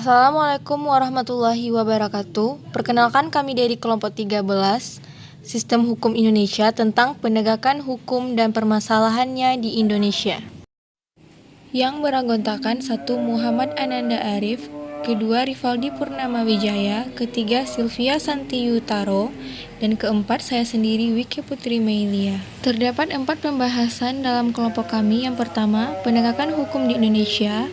Assalamualaikum warahmatullahi wabarakatuh. Perkenalkan kami dari kelompok 13 Sistem Hukum Indonesia tentang penegakan hukum dan permasalahannya di Indonesia. Yang beranggotakan 1. Muhammad Ananda Arif, kedua Rivaldi Purnama Wijaya, ketiga Sylvia Santi Yutaro, dan keempat saya sendiri Wiki Putri Meilia. Terdapat 4 pembahasan dalam kelompok kami. Yang pertama, penegakan hukum di Indonesia.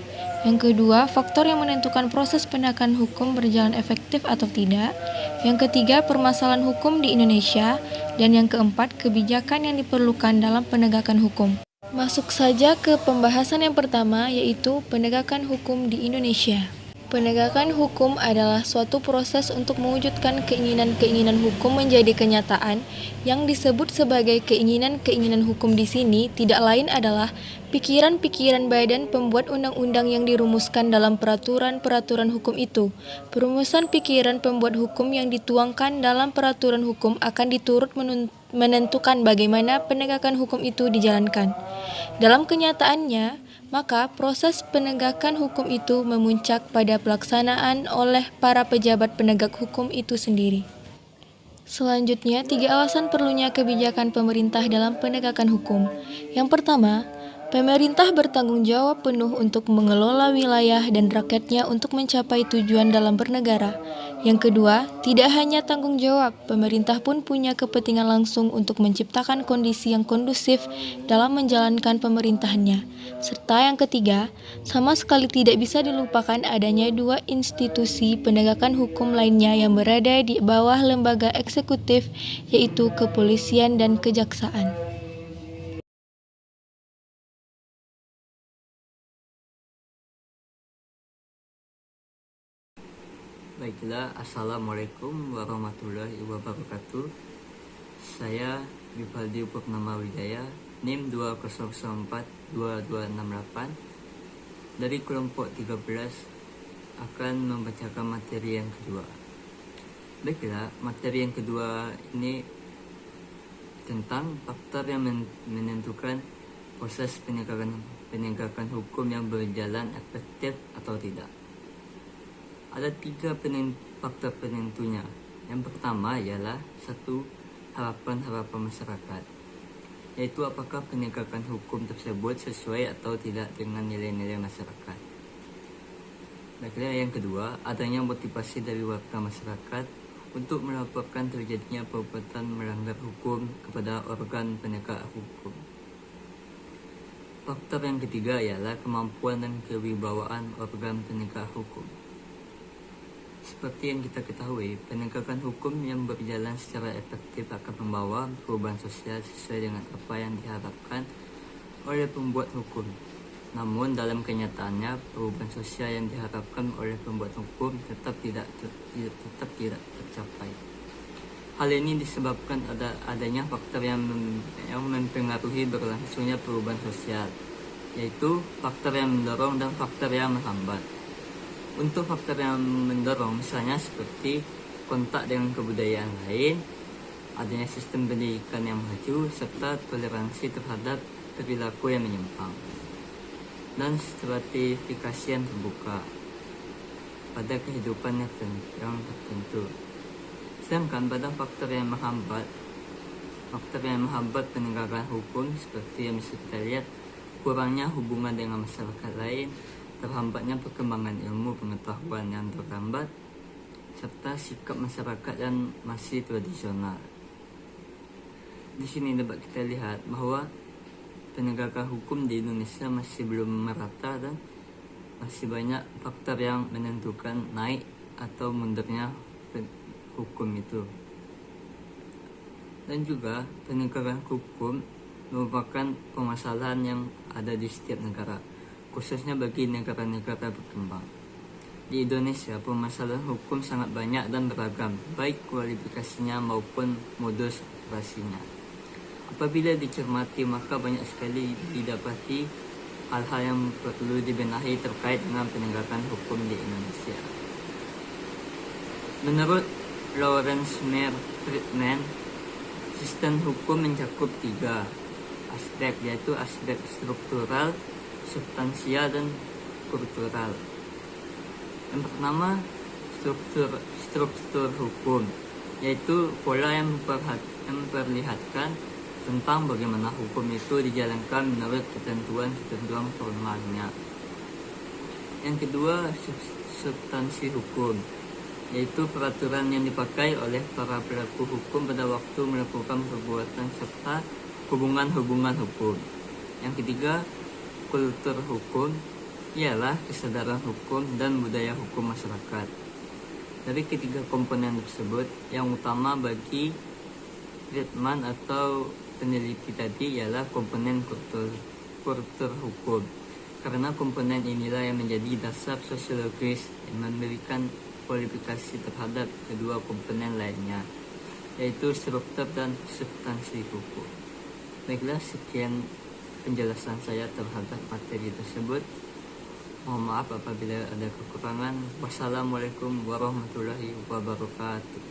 Yang kedua, faktor yang menentukan proses penegakan hukum berjalan efektif atau tidak. Yang ketiga, permasalahan hukum di Indonesia. Dan yang keempat, kebijakan yang diperlukan dalam penegakan hukum. Masuk saja ke pembahasan yang pertama, yaitu penegakan hukum di Indonesia. Penegakan hukum adalah suatu proses untuk mewujudkan keinginan-keinginan hukum menjadi kenyataan. Yang disebut sebagai keinginan-keinginan hukum di sini tidak lain adalah pikiran-pikiran badan pembuat undang-undang yang dirumuskan dalam peraturan-peraturan hukum itu. Perumusan pikiran pembuat hukum yang dituangkan dalam peraturan hukum akan diturut menentukan bagaimana penegakan hukum itu dijalankan. Dalam kenyataannya, maka proses penegakan hukum itu memuncak pada pelaksanaan oleh para pejabat penegak hukum itu sendiri. Selanjutnya, 3 alasan perlunya kebijakan pemerintah dalam penegakan hukum. Yang pertama, pemerintah bertanggung jawab penuh untuk mengelola wilayah dan rakyatnya untuk mencapai tujuan dalam bernegara. Yang kedua, tidak hanya tanggung jawab, pemerintah pun punya kepentingan langsung untuk menciptakan kondisi yang kondusif dalam menjalankan pemerintahannya. Serta yang ketiga, sama sekali tidak bisa dilupakan adanya 2 institusi penegakan hukum lainnya yang berada di bawah lembaga eksekutif, yaitu kepolisian dan kejaksaan. Baiklah, Assalamualaikum warahmatullahi wabarakatuh. Saya Rivaldi Purnama Wijaya, NIM 200422268 dari kelompok 13 akan membacakan materi yang kedua. Baiklah, materi yang kedua ini tentang faktor yang menentukan proses penegakan hukum yang berjalan efektif atau tidak. Ada 3 faktor penentunya. Yang pertama ialah 1. Harapan-harapan masyarakat, yaitu apakah penegakan hukum tersebut sesuai atau tidak dengan nilai-nilai masyarakat. Baiklah, yang kedua, adanya motivasi dari warga masyarakat untuk melaporkan terjadinya perbuatan melanggar hukum kepada organ penegak hukum. Faktor yang ketiga ialah kemampuan dan kewibawaan organ penegak hukum. Seperti yang kita ketahui, penegakan hukum yang berjalan secara efektif akan membawa perubahan sosial sesuai dengan apa yang diharapkan oleh pembuat hukum. Namun dalam kenyataannya, perubahan sosial yang diharapkan oleh pembuat hukum tetap tidak tercapai. Hal ini disebabkan adanya faktor yang mempengaruhi berlangsungnya perubahan sosial, yaitu faktor yang mendorong dan faktor yang menghambat. Untuk faktor yang mendorong misalnya seperti kontak dengan kebudayaan lain, adanya sistem pendidikan yang maju, serta toleransi terhadap perilaku yang menyimpang, dan stratifikasi yang terbuka pada kehidupan yang tertentu. Sedangkan pada faktor yang menghambat penegakan hukum seperti yang bisa kita lihat, kurangnya hubungan dengan masyarakat lain, terhambatnya perkembangan ilmu pengetahuan yang terlambat, serta sikap masyarakat yang masih tradisional. Di sini dapat kita lihat bahwa penegakan hukum di Indonesia masih belum merata dan masih banyak faktor yang menentukan naik atau mundurnya hukum itu. Dan juga penegakan hukum merupakan permasalahan yang ada di setiap negara, khususnya bagi negara-negara berkembang. Di Indonesia, permasalahan hukum sangat banyak dan beragam, baik kualifikasinya maupun modus operasinya. Apabila dicermati, maka banyak sekali didapati hal-hal yang perlu dibenahi terkait dengan penegakan hukum di Indonesia. Menurut Lawrence Mer Friedman, sistem hukum mencakup 3 aspek, yaitu aspek struktural, substansial, dan kultural. Yang pertama, struktur hukum, yaitu pola yang memperlihatkan tentang bagaimana hukum itu dijalankan menurut ketentuan-ketentuan formalnya. Yang kedua, substansi hukum, yaitu peraturan yang dipakai oleh para pelaku hukum pada waktu melakukan perbuatan serta hubungan-hubungan hukum. Yang ketiga, kultur hukum, ialah kesadaran hukum dan budaya hukum masyarakat. Dari ketiga komponen tersebut, yang utama bagi Friedman atau peneliti tadi ialah komponen kultur hukum, karena komponen inilah yang menjadi dasar sosiologis yang memberikan kualifikasi terhadap kedua komponen lainnya, yaitu struktur dan substansi hukum. Baiklah, sekian penjelasan saya terhadap materi tersebut. Mohon maaf apabila ada kekurangan. Wassalamualaikum warahmatullahi wabarakatuh.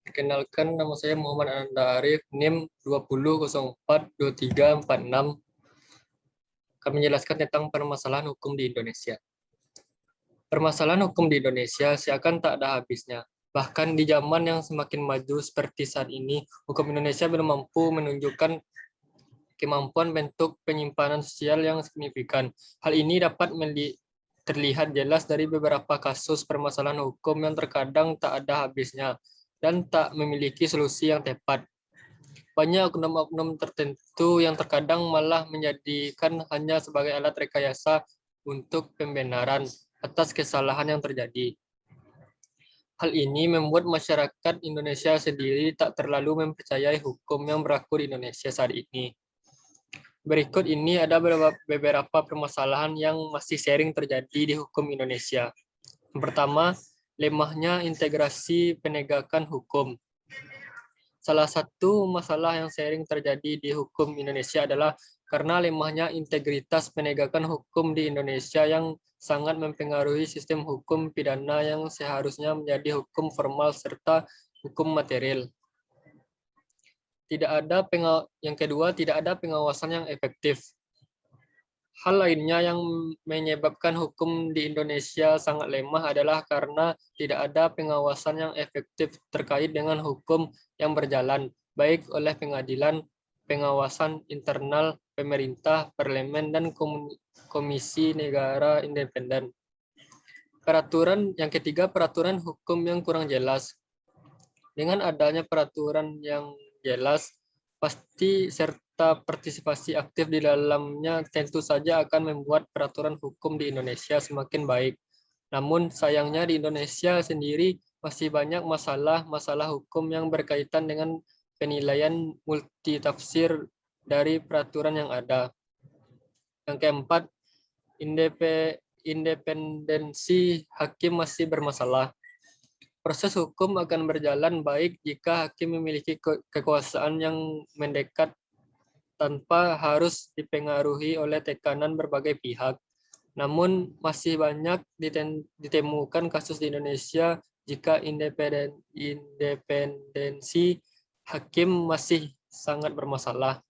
Perkenalkan, nama saya Muhammad Ananda Arif, NIM 20042346. Kami menjelaskan tentang permasalahan hukum di Indonesia. Permasalahan hukum di Indonesia seakan tak ada habisnya. Bahkan di zaman yang semakin maju seperti saat ini, hukum Indonesia belum mampu menunjukkan kemampuan bentuk penyimpanan sosial yang signifikan. Hal ini dapat terlihat jelas dari beberapa kasus permasalahan hukum yang terkadang tak ada habisnya dan tak memiliki solusi yang tepat. Banyak oknum-oknum tertentu yang terkadang malah menjadikan hanya sebagai alat rekayasa untuk pembenaran atas kesalahan yang terjadi. Hal ini membuat masyarakat Indonesia sendiri tak terlalu mempercayai hukum yang berlaku di Indonesia saat ini. Berikut ini ada beberapa permasalahan yang masih sering terjadi di hukum Indonesia. Yang pertama, lemahnya integrasi penegakan hukum. Salah satu masalah yang sering terjadi di hukum Indonesia adalah karena lemahnya integritas penegakan hukum di Indonesia yang sangat mempengaruhi sistem hukum pidana yang seharusnya menjadi hukum formal serta hukum material. Yang kedua, tidak ada pengawasan yang efektif. Hal lainnya yang menyebabkan hukum di Indonesia sangat lemah adalah karena tidak ada pengawasan yang efektif terkait dengan hukum yang berjalan, baik oleh pengadilan, pengawasan internal, pemerintah, parlemen, dan komisi negara independen. Yang ketiga, peraturan hukum yang kurang jelas. Dengan adanya peraturan yang jelas, pasti serta partisipasi aktif di dalamnya tentu saja akan membuat peraturan hukum di Indonesia semakin baik. Namun sayangnya di Indonesia sendiri masih banyak masalah hukum yang berkaitan dengan penilaian multitafsir dari peraturan yang ada. Yang keempat, independensi hakim masih bermasalah. Proses hukum akan berjalan baik jika hakim memiliki kekuasaan yang mendekat tanpa harus dipengaruhi oleh tekanan berbagai pihak. Namun masih banyak ditemukan kasus di Indonesia jika independensi hakim masih sangat bermasalah.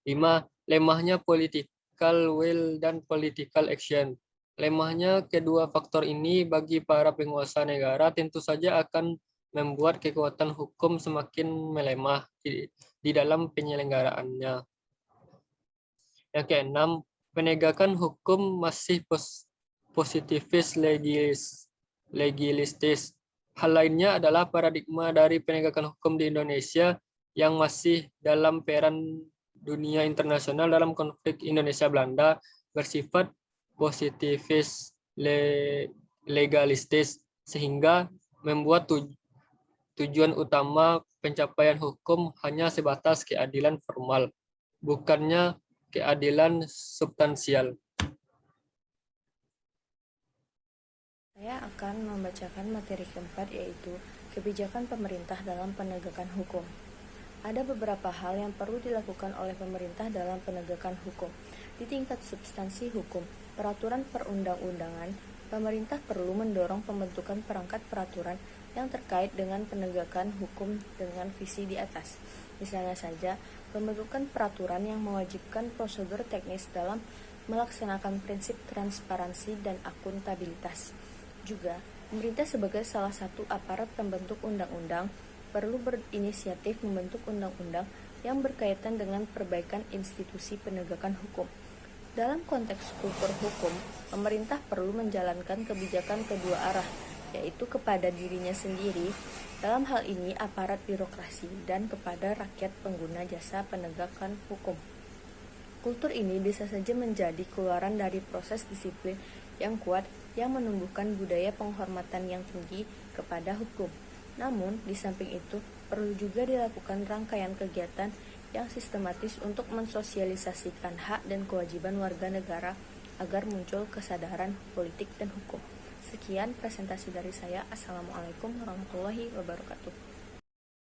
5. Lemahnya political will dan political action. Lemahnya kedua faktor ini bagi para penguasa negara tentu saja akan membuat kekuatan hukum semakin melemah di dalam penyelenggaraannya. Yang keenam, penegakan hukum masih positifis legilistis. Hal lainnya adalah paradigma dari penegakan hukum di Indonesia yang masih dalam peran dunia internasional dalam konflik Indonesia-Belanda bersifat positifis legalistis, sehingga membuat tujuan utama pencapaian hukum hanya sebatas keadilan formal, bukannya keadilan substansial. Saya akan membacakan materi keempat, yaitu kebijakan pemerintah dalam penegakan hukum. Ada beberapa hal yang perlu dilakukan oleh pemerintah dalam penegakan hukum. Di tingkat substansi hukum, peraturan perundang-undangan, pemerintah perlu mendorong pembentukan perangkat peraturan yang terkait dengan penegakan hukum dengan visi di atas. Misalnya saja, pembentukan peraturan yang mewajibkan prosedur teknis dalam melaksanakan prinsip transparansi dan akuntabilitas. Juga, pemerintah sebagai salah satu aparat pembentuk undang-undang perlu berinisiatif membentuk undang-undang yang berkaitan dengan perbaikan institusi penegakan hukum. Dalam konteks kultur hukum, pemerintah perlu menjalankan kebijakan kedua arah, yaitu kepada dirinya sendiri, dalam hal ini aparat birokrasi, dan kepada rakyat pengguna jasa penegakan hukum. Kultur ini bisa saja menjadi keluaran dari proses disiplin yang kuat yang menumbuhkan budaya penghormatan yang tinggi kepada hukum. Namun, di samping itu, perlu juga dilakukan rangkaian kegiatan yang sistematis untuk mensosialisasikan hak dan kewajiban warga negara agar muncul kesadaran politik dan hukum. Sekian presentasi dari saya. Assalamualaikum warahmatullahi wabarakatuh.